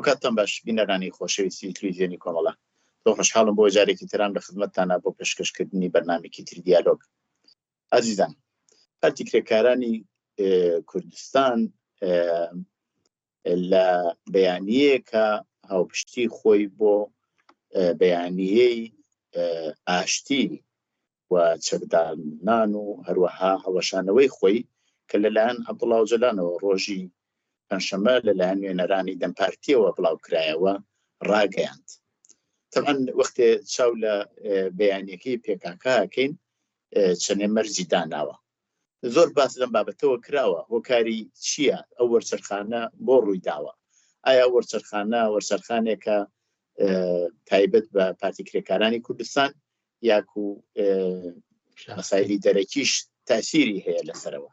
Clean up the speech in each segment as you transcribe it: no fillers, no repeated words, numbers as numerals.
کاتتان باش بینەرانی خۆشەویستی تلویزیۆنی کۆمەڵە زۆر خۆشحاڵم بۆ جارێکی تران لە خزمەتتانە بۆ پێشکەشکردنی بەرنامێکی تری دیالۆگ. عزیزان، پارتی کرێکارانی کوردستان لە بەیانیەیەکە هاوپشتی خۆی بۆ بەیانیەی ئاشتی و چەکدانان و هەروەها هەڵەشانەوەی خۆی کە لەلایەن عەبدوڵڵا ئۆجەلانەوە ڕۆژی پەنجشەممە لەلایەن نوێنەرانی دەمپارتیەوە بڵاوکرایەوە ڕاگەیاند. تەبعەن وەختێ چاو لە بەیانیەکەی پێکاکەکەین چەندێ مەرجی داناوە، زۆر باس لەم بابەتەوە کراوە. هۆکاری چییە؟ ئەو وەرچەرخانە بۆ ڕووی داوە؟ ئایا وەرچەرخانێکە تایبەت بە پارتی کرێکارانی کوردستان یاکو مەسایلی دەرەکیش تاسیری هەیە لەسەرەوە؟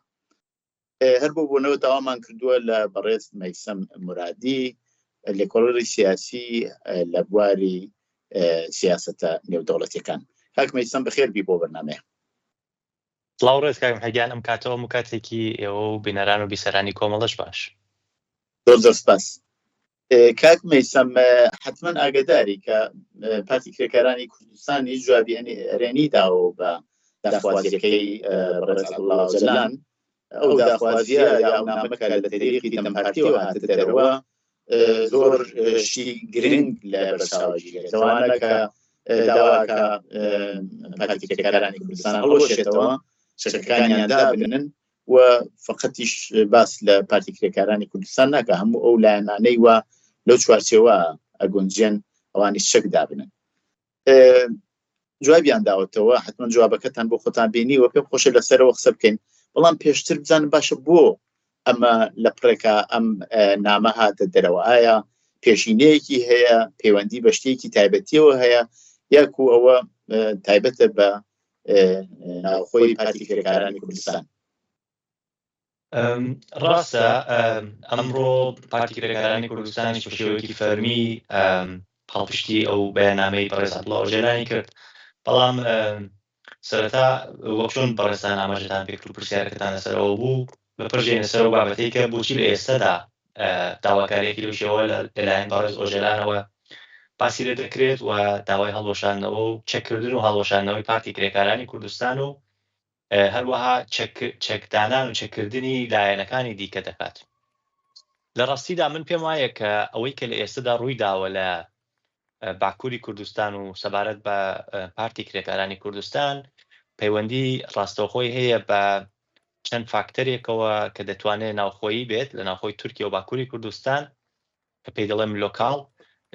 هەر بۆ بوونەوە داوامان کردووە لە بەڕێز مەیسەم مرادی لێکۆڵەری سیاسی لە بواری سیاسەتە نێودەوڵەتیەکان. کاک مەیسەم بەخێر بی بۆ بەرنامەیە. سڵاو ڕێز کاکم حەگیان، ئەم کاتەوە و کاتێکی ئێوە و بینەران و بیسەرانی کۆمەڵەش باش. زۆر سپاس. کاک مەیسەم حتمما ئاگداری کە پارتی کرێکارانی کوردستان هیچ جوابی ئەرێنی داوە بە داخوازیەکەی بەڕێز عەبدوڵڵا ئۆجەلان. ئەو داخوازیە یا نامەکە لە تەریقی دەمپارتیەوە هاتە دەرەوە زۆر شتی گرنگ لە بەرچاوەژی لەوانە کە داواکە پارتی کرێکارانی کوردستان هەڵۆشێتەوە شەکەکانیان دابنن و فقەتیش باس لە پارتی کرێکارانی کوردستان ناکە، هەموو ئەو لایەنانەی وە لەو چوارچێوە ئەگونجێن ئەوانی شەک دابنن. جوابیان داوەتەوە، حتمما جوابەکەتان بۆ خۆتان بینیوە، پێم خۆشە لەسەرەوە قسە بکەین، بەڵام پێشتر بزانم باشە بۆ ئەمە لە پڕێکە ئەم نامە هاتە دەرەوە؟ ئایا پێشینەیەکی هەیە، پەیوەندی بە شتێکی تایبەتیەوە هەیە، یاکو ئەوە تایبەتە بە ناوخۆی پارتی کرێکارانی کوردستان؟ ڕاستە ئەمڕۆ پارتی کرێکارانی کوردستانی شێوەیەکی فەرمی پاڵپشتی ئەو بەیاننامەی بەڕێز عەبدوڵڵا ئۆجەلانی کرد، بەڵام سەرەتا وەک چۆن بەڕێستان ئاماژەتان پێکرد و پرسیارەکەتان لەسەرەوە بوو، بپڕژێنە سەر و بابەتەی کە بۆچی لە ئێستادا داواکاریەکی لەو شێوە لەلایەن بەڕێز ئۆجەلانەوە باسی لێ دەکرێت و داوای هەڵوەشاندنەوە و چەککردن و هەڵوەشاندنەوەی پارتی کرێکارانی کوردستان و هەروەها چەکدانان و چەککردنی لایەنەکانی دیکە دەکات. لە ڕاستیدا من پێم وایە کە ئەوەی کە لە ئێستادا ڕووی داوە لە باکووری کوردستان و سەبارەت بە پارتی کرێکارانی کوردستان پەیوەندی ڕاستەوخۆی هەیە بە چەند فاکتەرێکەوە کە دەتوانێت ناوخۆیی بێت لە ناوخۆی تورکیا و باکووری کوردستان کە پێی دەڵێم لۆکاڵ،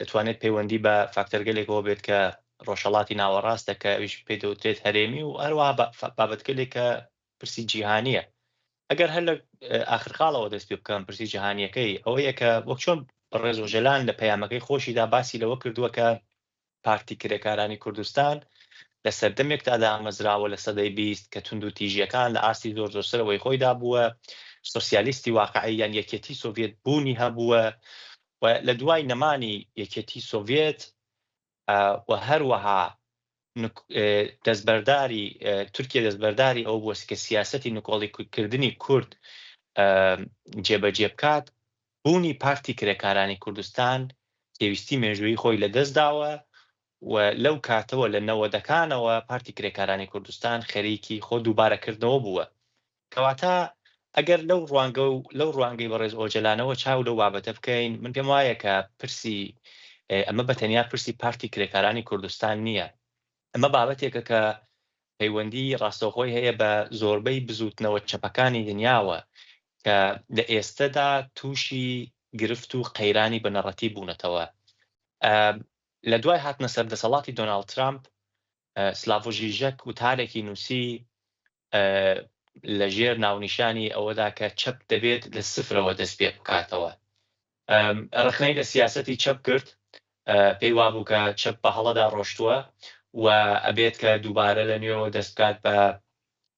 دەتوانێت پەیوەندی بە فاکتەرگەلێکەوە بێت کە ڕۆژهەڵاتی ناوەڕاستە کە ئەویش پێی دەوترێت هەرێمی و هەروەها بابەتگەلێکە پرسی جیهانیە. ئەگەر هەر لە ئاخر خاڵەوە دەست پێ بکەم پرسی جیهانیەکەی ئەوەیە کە وەک چۆن بەڕێز ئۆجەلان لە پەیامەکەی خۆشیدا باسی لەوە کردووە کە پارتی کرێکارانی کوردستان لە سەردەمێکدا دامەزراوە لە سەدەی 20 کە تونند و تیژیەکان لە ئاستی زۆر زۆرسەرەوەی خۆیدا بووە، سۆسیالیستی واقعی یان یەکێتی سۆڤێت بوونی هەبووە و لە دوای نەمانی یەکێتی سۆڤێت و هەروەها دەستبەرداری تورکیا دەستبەرداری ئەو بووە کە سیاسەتی نکۆڵیکردنی کورد جێبەجێ بکات، بوونی پارتی کرێکارانی کوردستان پێویستی مێژووی خۆی لەدەستداوە و لەو کاتەوە لە 90ەکانەوە پارتی کرێکارانی کوردستان خەریکی خۆ دووبارەکردنەوە بووە. کەواتە ئەگەر لەو ڕوانگەی بەڕێز ئۆجەلانەوە چاو لەو بابەتە بکەین، من پێم وایە کە پرسی ئەمە بەتەنیا پرسی پارتی کرێکارانی کوردستان نییە، ئەمە بابەتێکە کە پەیوەندی ڕاستەوخۆی هەیە بە زۆربەی بزوتنەوە چەپەکانی دنیاوە کە لە ئێستادا تووشی گرفت و قەیرانی بنەڕەتی بوونەتەوە. لە دوای هاتنە سەردەسەڵاتی دۆناڵد ترامپ، سلاڤۆ ژیژەک وتارێکی نووسی لە ژێر ناونیشانی ئەوەدا کە چەپ دەبێت لە سفرەوە دەست پێ بکاتەوە. ڕخنەی لە سیاسەتی چەپ کرد، پێی وابوو کە چەپ بە هەڵەدا ڕۆشتووە و ئەبێت کە دووبارە لە نوێەوە دەست بکات بە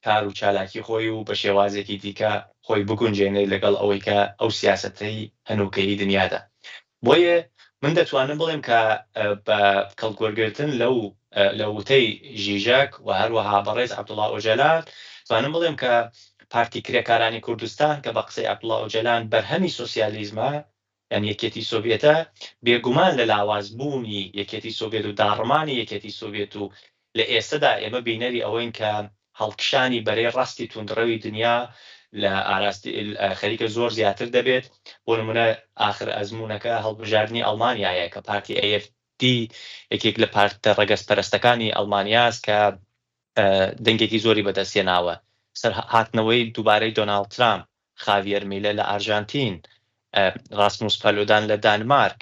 کار و چالاکی خۆی و بە شێوازێکی دیکە خۆی بگونجێنێت لەگەڵ ئەوەی کە ئەو سیاسەتەی هەنووکەی دنیادا. بۆیە من دەتوانم بڵێم کە بە کەڵکوەرگرتن لە وتەی ژیژەک و هەروەها بەڕێز عەبدوڵڵا ئۆجەلان توانم بڵێم کە پارتی کرێکارانی کوردستان کە بە قسەی عەبدوڵڵا ئۆجەلان بەرهەمی سۆسیالیزمە یان یەکێتی سۆڤێتە بێگومان لە لاوازبوونی یەکێتی سۆڤێت و داڕمانی یەکێتی سۆڤێت و لە ئێستادا ئێمە بینەری ئەوەین کە هەڵکشانی بەرەی ڕاستی توندڕەوی دنیا لە ئاراستی خەریکە زۆر زیاتر دەبێت. بۆ نمونە ئاخر ئەزمونونەکە هەڵبژاردننی ئەڵمانیایە کە پارتی AFD یەکێک لە پارتە ڕەگەزپەرستەکانی ئەڵمانیاس کە دەنگێکی زۆری بەدەستێناوە سەر هاتنەوەی دووبارەی دۆناڵد ترامپ، خاڤیەر میلە لە ئارژانتین، راسموس پالۆدان لە دانمارک،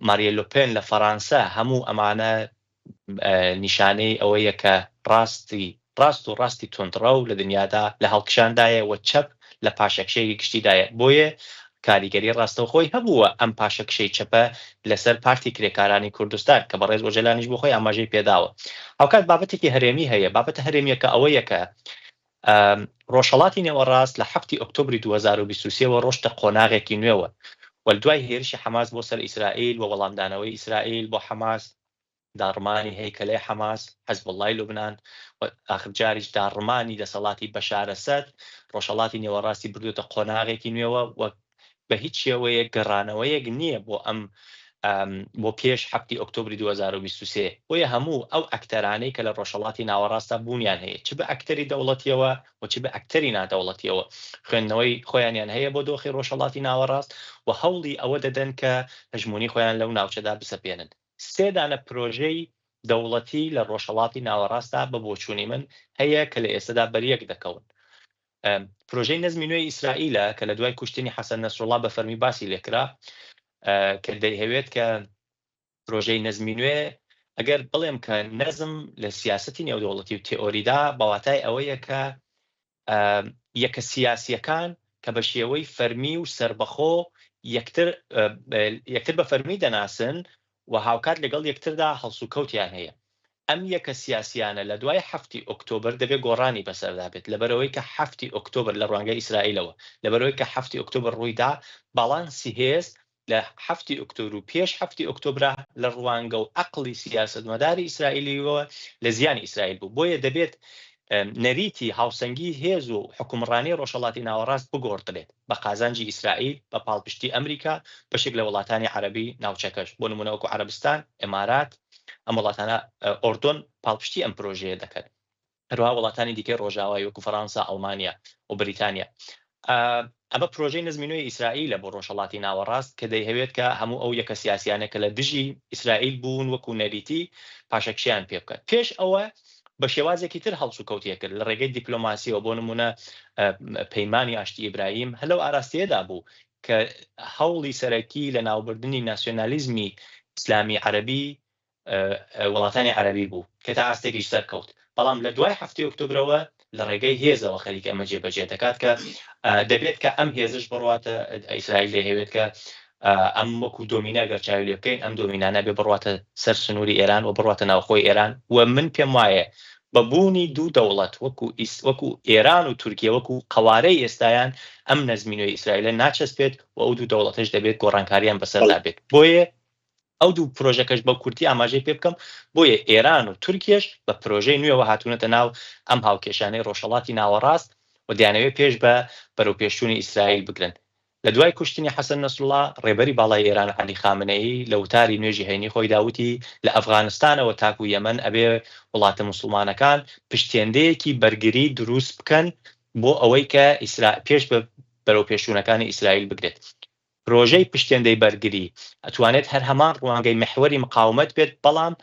ماریە لۆپێن لە فەڕەنسا، هەموو ئەمانە نیشانەی ئەوەیە کە ڕاست و ڕاستی تۆندڕە و لە دنیادا لە هەڵکشاندایە و چەپ لە پاشەکشەیەکی گشتیدایە. بۆیە کاریگەری ڕاستەوخۆی هەبووە ئەم پاشەکشەی چەپە لەسەر پارتی کرێکارانی کوردستان کە بەڕێز ئۆژەلانیش بۆ خۆی ئاماژەی پێداوە. هاوکات بابەتێکی هەرێمی هەیە. بابەتە هەرێمیەکە ئەوەیە کە ڕۆژهەڵاتی نێوەڕاست لە 7 ئۆکتۆبری 2023 ڕۆشتە قۆناغێکی نوێوە وەدوای هێرشی حەماس بۆ سەر ئیسرائیل و وەڵامدانەوەی ئیسرائیل بۆ حەماس، داڕمانی هەیکەلەی حەماس، حەزبوڵڵای لوبنان و ئاخر جاریش داڕمانی دەسەڵاتی بەشار ئەسەد، ڕۆژهەڵاتی نێوەڕاستی بردووتە قۆناغێکی نوێوە و بە هیچ شێوەیە گەڕانەوەیەک نییە بۆ پێش 7 ئۆکتۆبری 2023. بۆیە هەموو ئەو ئەکتەرانەی کە لە ڕۆژهەڵاتی ناوەڕاستە بوونیان هەیە، چ بە ئەکتەری دەوڵەتیەوە و چ بە ئەکتەری نادەوڵەتیەوە، خوێندنەوەی خۆیانیان هەیە بۆ دۆخی ڕۆژهەڵاتی ناوەڕاست و هەوڵی ئەوە دەدەن کە هەژمونی خۆیان لەو ناوچەدا بسەپێنن. سێدانە پرۆژەی دەوڵەتی لە ڕۆژهەڵاتی ناوەڕاستدا بە بۆچوونی من هەیە کە لە ئێستادا بەریەک دەکەون. پرۆژەی نەزمی نوێی ئیسرائیلە کە لە دوای کوشتنی حەسەن نەسرڵڵا بە فەرمی باسی لێکرا کە دەیهەوێت کە پرۆژەی نەزمی نوێ ئەگەر بڵێم کە نەزم لە سیاسەتی نێودەوڵەتی و تئۆریدا بەواتای ئەوەیە کە یەکە سیاسیەکان کە بە شێوەی فەرمی و سربەخۆ یەکتر بە فەرمی دەناسن و هاوکات لەگەڵ یەکتردا هەڵس و کەوتیان هەیە. ئەم یەکە سیاسیانە لە دوای 7 ئۆکتۆبر دەبێت گۆڕانی بەسەردا بێت لەبەرەوەی کە 7 ئۆکتۆبر لە ڕوانگەی ئیسرائیلەوە، لەبەرەوەی کە 7 ئۆکتۆبر ڕوویدا باڵانسی هێز لە 7 ئۆکتۆبر و پێش 7 ئۆکتۆبرە لە ڕوانگە و عەقڵی سیاسەتمەداری ئیسرائیلیەوە لە زیانی ئیسرائیل بوو. بۆیە دەبێت نەریتی هاوسەنگی هێز و حکومڕانی ڕۆژهەڵاتی ناوەڕاست بگۆڕدرێت بە قازانجی ئیسرائیل بە پاڵپشتی ئەمریکا بەشێک لە وڵاتانی عەرەبی ناوچەکەش، بۆ نمونە وەکو عەرەبستان، ئێمارات، ئەم وڵاتانە ئۆردۆن پاڵپشتی ئەم پرۆژەیە دەکەن، هەروەها وڵاتانی دیکەی ڕۆژاوای وەکو فەڕەنسا، ئەڵمانیا و بریتانیا. ئەمە پرۆژەی نەزمی نوێی ئیسرائیلە بۆ ڕۆژهەڵاتی ناوەڕاست کە دەیهەوێت کە هەموو ئەو یەکە سیاسیانێکە لە دژی ئیسرائیل بوون وەکو نەریتی پاشەکشیان پێ بکات. پێش ئەوە بە شێوازێکی تر هەڵس و کەوتیە کرد لە ڕێگەی دیپلۆماسیەوە، بۆ نمونە پەیمانی ئاشتی ئیبراهیم هەلەو ئاراستەیەدا بوو کە هەوڵی سەرەکی لە ناوبردننی ناسیۆنالیزمی ئیسلامی عەرەبی وڵاتانی عەرەبی بوو کە تا ئاستێکیش سەرکەوت. بەڵام لە دوای 7 ئۆکتۆبرەوە لە ڕێگەی هێزەوە خەریکە ئەمە جێبەجێ دەکات کە دەبێت کە ئەم هێزش بڕواتە ئیسرائیل دەیەوێت کە ئەم وەکو دۆمینە گەرچاوی لێ بکەین ئەم دۆمینانە بێ بڕواتە سەر سنووری ئێران و بڕواتە ناوخۆی ئێران. و من پێم وایە بەبوونی دوو دەوڵەت وەکو ئێران و تورکیە وەکو قەوارەی ئێستایان ئەم نەزمی نوێی ئیسرائیلە ناچەسپێت و ئەو دوو دەوڵەتش دەبێت گۆڕانکاریان بەسەردا بێت. بۆیە ئەو دوو پرۆژەکەش بە کورتی ئاماژەی پێ بکەم، بۆیە ئێران و تورکیەش بە پرۆژەی نوێەوە هاتوونەتە ناو ئەم هاوکێشانەی ڕۆژهەڵاتی ناوەڕاست و دیانەوێت پێش بە بەرەوپێشچوونی ئیسرائیل بگرن. لە دوای کوشتنی حەسەن نەسرڵڵا ڕێبەری باڵای ئێران عەلی خامنەئی لە وتاری نوێژی هەینی خۆی داوتی لە ئەفغانستانەوە تاکو یەمەن ئەبێ وڵاتە موسڵمانەکان پشتێندەیەکی بەرگری دروست بکەن بۆ ئەوەی کە پێش بە بەرەوپێشچوونەکانی ئیسرائیل بگرێت. پرۆژەی پشتێندەی بەرگری ئەتوانێت هەر هەمان ڕوانگەی محوەری مقاومەت بێت، بەڵام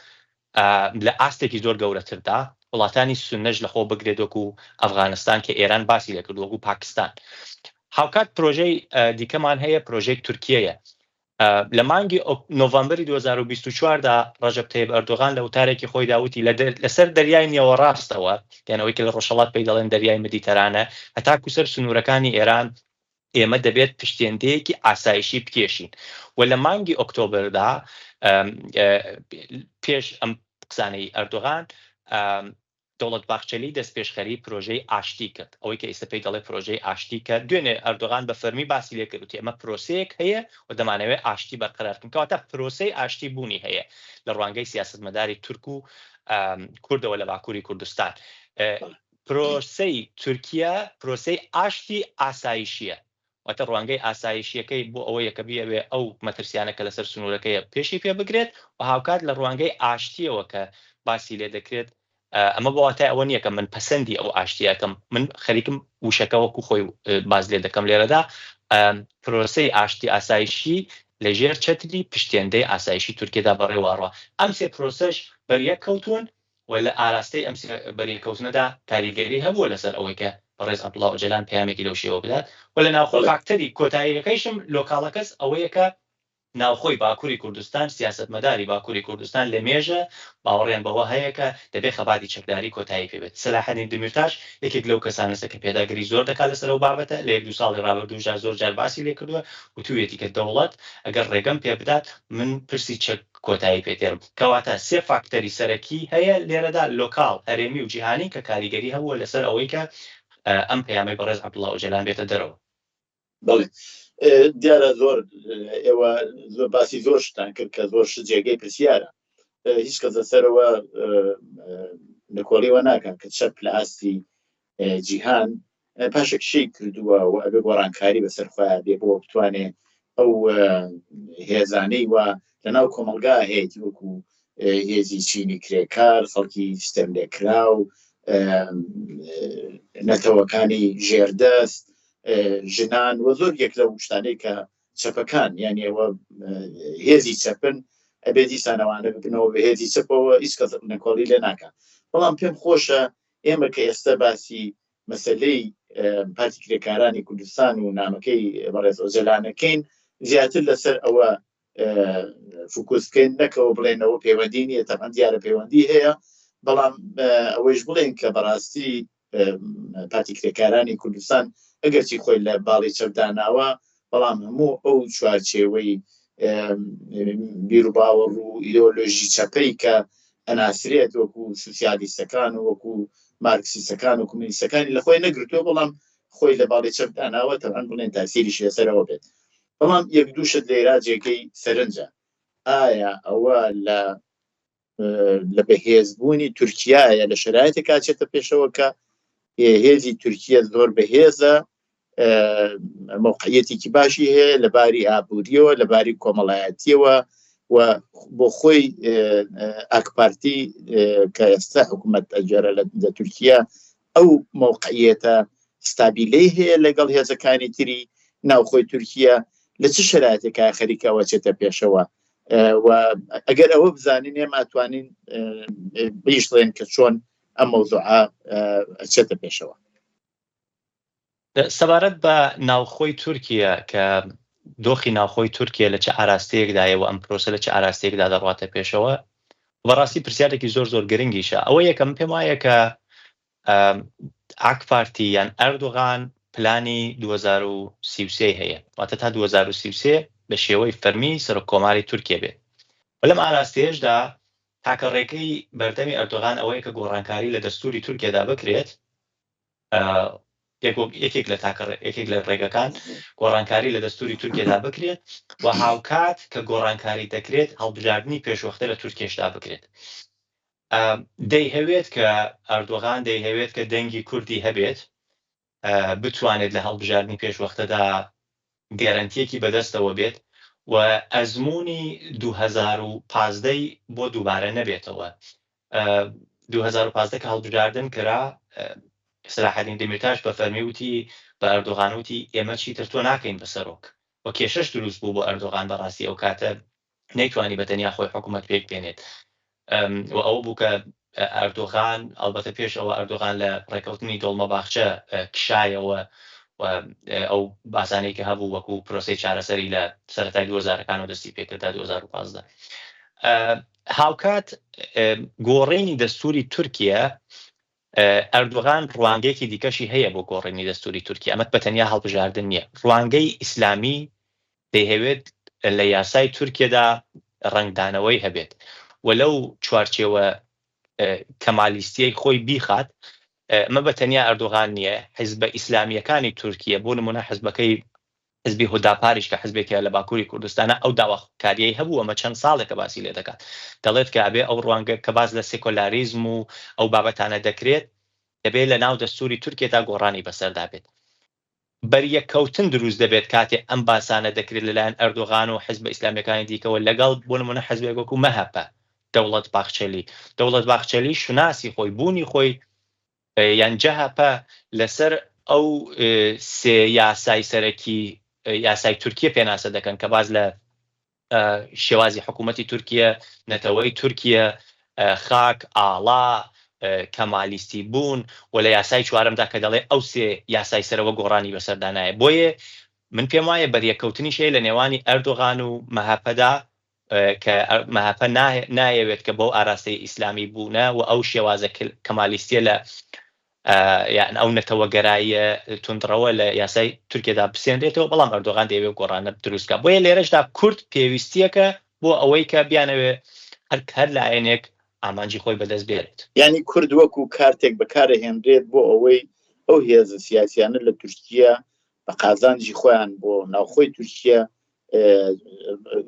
لە ئاستێکی زۆر گەورەتردا وڵاتانی سونەش لەخۆ بگرێت وەکو ئەفغانستان کە ئێران باسی لێ کرد، وەکو پاکستان. هاوکات پرۆژەی دیکەمان هەیە، پرۆژەی تورکیەیە. لە مانگی نۆڤەمبەری 2024دا ڕەجەب تەیب ئەردۆغان لە وتارێکی خۆی داوتی لەسەر دەریای نێوەڕاستەوە، یانەوەی کە لە ڕۆژهەڵات پێی دەڵێن دەریای مدیتەرانە، هەتاکو سەر سنوورەکانی ئێران ئێمە دەبێت پشتێندەیەکی ئاسایشی بکێشین. و لە مانگی ئۆکتۆبردا پێش ئەم قسانەی ئەردۆغان دەوڵەت باخچەلی دەست پێشخەری پرۆژەی ئاشتی کرد، ئەوەی کە ئێستا پێی دەڵێ پرۆژەی ئاشتی کرد. دوێنێ ئەردۆغان بە فەرمی باسی لێ کرد وتی ئەمە پرۆسەیەک هەیە و دەمانەوێت ئاشتی بەرقەرار بکەین، کەواتە پرۆسەی ئاشتی بوونی هەیە لە ڕوانگەی سیاسەتمەداری تورک و کوردەوە لە باکووری کوردستان. پرۆسەی تورکیا پرۆسەی ئاشتی ئاسایشیە، واتە ڕوانگەی ئاسایشیەکەی بۆ ئەوەیە کە بیەوێ ئەو مەترسیانەکە لەسەر سنوورەکەی پێشی پێ بگرێت و هاوکات لە ڕوانگەی ئاشتیەوە کە باسی لێ دەکرێت ئەمە بۆ واتای ئەوە نییە کە من پەسەندی ئەو ئاشتیەکەم من خەریکم وشەکە وەکو خۆی باز لێ دەکەم لێرەدا پرۆسەی ئاشتی ئاسایشی لەژێر چەتری پشتێندەی ئاسایشی تورکیەدا بەڕێوەڕوە ئەم سێ پرۆسەش بەریەک کەوتون و لە ئاراستەی ئەم بەریەکەوتنەدا کاریگەری هەبووە لەسەر ئەوەی کە بەڕێز عەبدوڵڵا ئۆجەلان پەیامێکی لەو شێوە بدات و لە ناوخۆ فاکتەری کۆتاییەکەیشم لۆکاڵەکەس ئەوەیە کە ناوخۆی باکووری کوردستان سیاسەتمەداری باکووری کوردستان لە مێژە باوەڕێن بەوە هەیە کە دەبێت خەباتی چەکداری کۆتایی پێبێت سەلاحەدین دمیرتاش یەکێک لەو کەسانەسە کە پێداگری زۆر دەکات لەسەر ئەو بابەتە لە 1-2 ساڵی ڕابردوو زۆر جار باسی لێ کردووە و توێتی کە دەوڵەت ئەگەر ڕێگەم پێ بدات من پرسی چەک کۆتایی پێتێرم کەواتە سێ فاکتەری سەرەکی هەیە لێرەدا لۆکاڵ هەرێمی و جیهانی کە کاریگەری هەبووە لەسەر ئەوەی کە ئەم پەیامەی بەڕێز عەبدوڵڵا ئۆجەلان بێتە دەرەوە. بەڵێ دیارە زۆر ئێوە زۆر باسی زۆر شتان کرد کە زۆر جێگەی پرسیارە هیچ کەس لەسەرەوە لەکۆڵیەوە ناکەن کە چەپ لە ئاستی جیهان پاشەکشەی کردووە و ئەبێ گۆڕانکاری بەسەرخۆیان بێ بۆ بتوانێ ئەو هێزانەی وە لەناو کۆمەلگا هەیەی وەکو هێزی چینی کرێکار خەڵکی ستەم لێکراو نەتەوەکانی ژێردەست ژنان وە زۆر یەک لەو شتانەی کە چەپەکان یعنی ئەوە هێزی چەپن ئەبێ دیسانەوانە ببنەوە بە هێزی چەپەوە هیچ کەس نەکۆڵی لێ ناکات بەڵام پێم خۆشە ئێمە کە ئێستا باسی مەسەلەی پارتی کرێکارانی کوردستان و نامەکەی بەڕێز ئۆجەلانەکەین زیاتر لەسەر ئەوە فوکوسکەین نەکەوە بڵێنەوە پەیوەندی نیە تەمان دیارە پەیوەندی هەیە بەڵام ئەوەیش بڵێن کە بەڕاستی پارتی کرێکارانی کوردستان ئەگەرچی خۆی لە باڵی چەپداناوە بەڵام هەموو ئەو چوارچێوەی بیر و باوەڕ و ئیدۆلۆژی چەپەی کە ئەناسرێت وەکو سوسیالیستەکان و وەکو مارکسیستەکان و کۆمونیستەکانی لە خۆی نەگرتووە بەڵام خۆی لە باڵی چەپداناوە تەمان بڵێن تاسیریشی لەسەرەوە بێت بەڵام یەک دووشت لێرا جێگەی سەرنجە ئایا ئەوە لە بەهێزبوونی تورکیایە لە شرایطێک کاچێتە پێشەوە کە هێزی تورکیە زۆر بەهێزە موقعیەتێکی باشی هەیە لەباری ئابووریەوە لەباری کۆمەڵایەتیەوە و بۆ خۆی ئاکپارتی کە ئێستا حکوومەت ئەجێرە لە تورکیا ئەو موقعیەتە ستابیلەی هەیە لەگەڵ هێزەکانی تری ناوخۆی تورکیا لە چ شرایطێکە خەریکەوە چێتە پێشەوە و ئەگەر ئەوە بزانین ئێمە ئەتوانین بیشڵێن کە چۆن ئەم مەوزوعە چێتە پێشەوە. سەبارەت بە ناوخۆی تورکیا کە دۆخی ناوخۆی تورکیا لە چه ئاراستەیەکدایە و ئەم پرۆسە لە چه ئاراستەیەکدا دەڕاتە پێشەوە بەڕاستی پرسیارێکی زۆر گرنگیشە ئەوە یەکەم پێم وایە کە ئاک پارتی یان ئەردوغان پلانی 2033 هەیە واتە تا 2033 بە شێوەی فەرمی سەرۆک کۆماری تورکیا بێت و لەم ئاراستەیەشدا تاکە ڕێگەی بەردەمی ئەردوغان ئەوەیە کە گۆڕانکاری لە دەستوری تورکیادا بکرێت یەکێک لە ڕێگەکان گۆڕانکاری لە دەستوری تورکیادا بکرێت و هاوکات کە گۆڕانکاری دەکرێت هەڵبژاردننی پێشوەختە لە تورکیاشدا بکرێت دەیهەوێت کە ئەردوغان دەیهەوێت کە دەنگی کوردی هەبێت بتوانێت لە هەڵبژاردننی پێشوەختەدا گەرانتیەکی بەدەستەوە بێت و ئەزمموی 2015 بۆ دووبارە نەبێتەوە 2015 کە هەڵبژاردن کرا سەلاحەدین دمیرتاش بە فەرمی وتی بە ئەردوغان وتی ئێمە چیتر تۆ ناکەین بەسەرۆک و کێشەش دروست بوو بۆ ئەردوغان بەڕاستی ئەو کاتە نەیتوانی بەتەنیا خۆی حکوومەت پێک بێنێت و ئەو بوو کە ئەردوغان ئەلبەتە پێش ئەوە ئەردوغان لە ڕێکەوتنی دڵمە باخچە کشایەوە و ئەو باسانەی کە هەبوو وەکو پرۆسی چارەسەری لە سەرەتای 2000ەکان و دەستی پێکردا 2015 هاوکات گۆڕینی دەستوری تورکیا ئەردوغان ڕوانگەیەکی دیکەشی هەیە بۆ گۆڕینی دەستوری تورکیا ئەمە بەتەنیا هەڵبژاردن نییە ڕوانگەی ئیسلامی دەیهەوێت لە یاسای تورکیادا ڕنگدانەوەی هەبێت و لەو چوارچێوە کەمالیستیەی خۆی بیخات ئەمە بەتەنیا ئەردوغان نییە حیزبە ئیسلامیەکانی تورکیا بۆ نمونە حیزبەکەی حزبی هوداپاریش کە حزبێکە لە باکووری کوردستانە ئەو داواکاریەی هەبوو ئەمە چەند ساڵێکە باسی لێ دەکات دەڵێت کە ئەبێ ئەو ڕوانگە کە باز لە سێکۆلاریزم و ئەو بابەتانە دەکرێت دەبێت لە ناو دەستوری تورکیادا گۆڕانی بەسەردا بێت بەریەکەوتن دروست دەبێت کاتێ ئەم باسانە دەکرێت لەلایەن ئەردۆغان و حیزب ئیسلامیەکانی دیکەوە لەگەڵ بۆ نمونە حیزبێک وەکو مەهەپە دەوڵەت باخچەلی شناسی خۆی بوونی خۆی یان جەهەپە لەسەر ئەو سێ یاسای سەرەکی یاسای تورکیە پێناسە دەکەن کە باز لە شێوازی حکوومەتی تورکیە نەتەوەی تورکیە خاک ئاڵا کەمالیستی بوون و لە یاسای چوارەمدا کە دەڵێ ئەو سێ یاسای سەرەوە گۆڕانی بەسەردانایە بۆیە من پێم وایە بەریەکەوتنی شەیە لە نێوانی ئەردۆغان و مەهەپەدا کە مەهەپە نایەوێت کە بۆ ئاراستەی ئیسلامی بوونە و ئەو شێوازە کەمالیستیە لە یان ئەو نەتەوەگەراییە توندڕەوە لە یاسای تورکیەدا بسێنرێتەوە بەڵام ئەردۆغان دەیەوێت گۆڕانە دروستکە بۆیە لێرەشدا کورد پێویستیەکە بۆ ئەوەی کە بیانەوێ هەر لایەنێک ئامانجی خۆی بەدەست بێت یعنی کورد وەکو کارتێک بەکارهێنرێت بۆ ئەوەی ئەو هێزە سیاسیانە لە تورکیا بە قازانجی خۆیان بۆ ناوخۆی تورکیا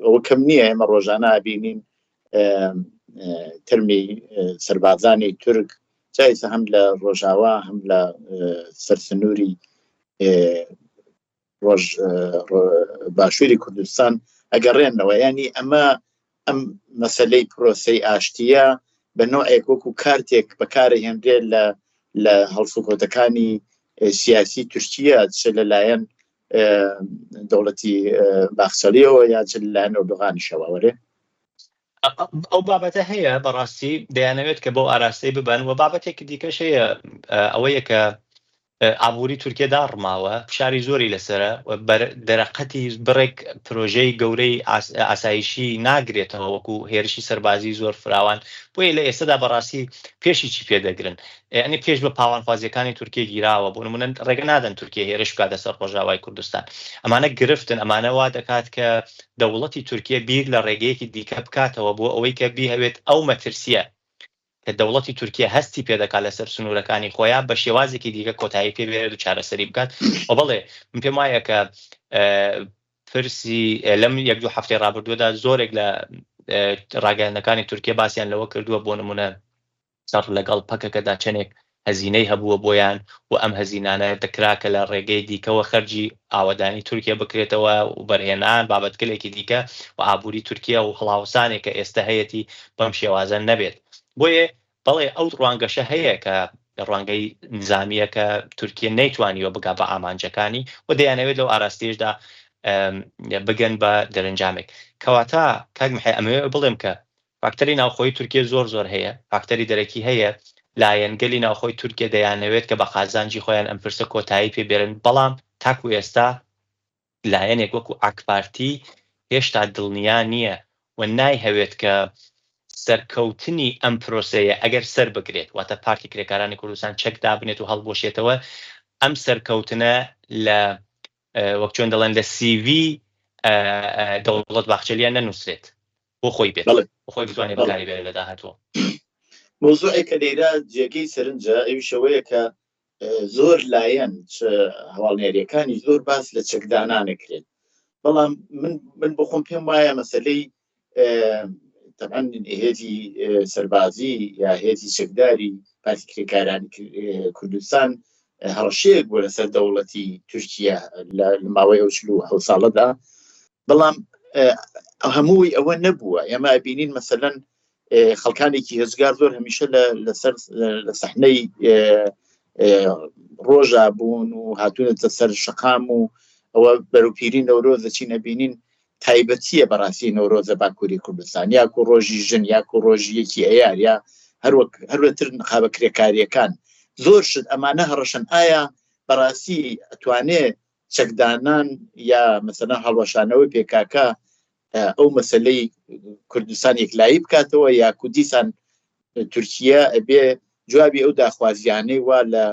ئەوە کەم نییە ئێمە ڕۆژانە بینین ترمی سەربازانی تورک جایسە هەم لە ڕۆژاوا هەم لە سەرسنووری باشووری کوردستان ئەگەڕێنەوە ینی ئەم مەسەلەی پرۆسەی ئاشتیە بە نوعێک وەکو کارتێک بەکارهێنرێت لە هەڵسوکۆتەکانی سیاسی تورکیە چ لەلایەن دەوڵەتی باخچەلیەوە یا چ لەلایەن ئەردۆغانیشەوە وەرێ ئەو بابەتە هەیە بەڕاستی دەیانەوێت کە بۆ ئاراستەی ببن و بابەتێکی دیکەش هەیە ئەوەیە کە ئابووری تورکیا داڕماوە فشاری زۆری لەسرە و دەرەقەتی بڕێک پرۆژەی گەورەی ئاسایشی ناگرێتەوە وەکو هێرشی سەربازی زۆر فراوان بۆیە لە ئێستادا بەڕاستی پێشی پێدەگرن ئەنی پێش بە پاوانخوازیەکانی تورکیا گیراوە بۆ نمونە ڕێگە نادەن تورکیا هێرش بکاتە سەر ڕۆژاوای کوردستان ئەمانە گرفتن ئەمانە وا دەکات کە دەوڵەتی تورکیا بیر لە ڕێگەیەکی دیکە بکاتەوە بۆ ئەوەی کە بیهەوێت ئەو مەترسیە کە دەوڵەتی تورکیا هەستی پێدەکات لەسەر سنوورەکانی خۆیان بە شێوازێکی دیکە کۆتایی پێبێت و چارەسەری بکات و بەڵێ من پێم وایە کە پرسی لەم یەک دوو هەفتەی ڕابردووەدا زۆرێک لە ڕاگەیاندنەکانی تورکیا باسییان لەوە کردووە بۆ نمونە سەر لەگەڵ پەکەکەدا چەندێک هەزینەی هەبووە بۆیان و ئەم هەزینانە دەکراکە لە ڕێگەی دیکەوە خەرجی ئاوەدانی تورکیا بکرێتەوە و بەرهێنان بابەتگەلێکی دیکە و ئابووری تورکیا و هەڵاوسانێک کە ئێستا هەیەی بەم شێوازە نەبێت بۆیە بەڵێ ئەو ڕوانگەشە هەیە کە ڕوانگەی نظامیە کە تورکیا نەیتوانیوە بگا بە ئامانجەکانی و دەیانەوێت لەو ئاراستێشدا بگەن بە دەرەنجامێک کەواتە کاکمحی ئەمەوێ بڵێم کە فاکتەری ناوخۆی تورکیا زۆر هەیە فاکتەری دەرەکی هەیە لایەنگەلی ناوخۆی تورکیا دەیانەوێت کە بە قازانجی خۆیان ئەم پرسە کۆتایی پێبێرن بەڵام تاکو ئێستا لایەنێک وەکو ئاکپارتی هێشتا دڵنیا نییە و نایهەوێت کە سەرکەوتنی ئەم پرۆسەیە ئەگەر سەر بگرێت واتە پارتی کرێکارانی کوردستان چەکدا بنێت و هەڵبۆشێتەوە ئەم سەرکەوتنە لە وەک چۆن دەڵێن لە CV دەوڵەت باخچەلیان نەنووسرێت بۆ خۆی بێت بۆ خۆی بتوانێت بەکاری بێت لە داهاتوە مۆزوعێکە لێرە جێگەی سەرنجە ئەوی شەوەیە کە زۆر لایەن هەواڵنێریەکانی زۆر باس لە چەکدانانەکرێت بەڵام من بۆ خۆم پێم وایە مەسەلەی طبعا هێزی سەربازی یا هێزی چەکداری پارتی کرێکارانی کوردستان هەڕەشەیەک بووە لەسەر دەوڵەتی تورکیا لە ماوەی 47 ساڵەدا بەڵام هەمووی ئەوە نەبووە ئێمە بینین مەسەلەن خەڵکانێکی هێزگار زۆر هەمیشە لە سەحنەی ڕۆژا بوون و هاتوونەتە سەر شەقام و ئەوە بەروپیری نەورۆزە چی نەبینین تایبەتیە بەڕاستی نەورۆزە باکووری کوردستان یاکو ڕۆژی ژن یاکو ڕۆژی یەکی ئەیار یا هەروەتر نخابە کرێکاریەکان زۆر شت ئەمانە هەڕەشن ئایا بەڕاستی ئەتوانێت چەکدانان یا مەسەلەن هەڵوەشانەوەی پێکاکە ئەو مەسەلەی کوردستان یەکلایی بکاتەوە یا کوردستان تورکیا ئەبێ جوابی ئەو داخوازیانەی وا لە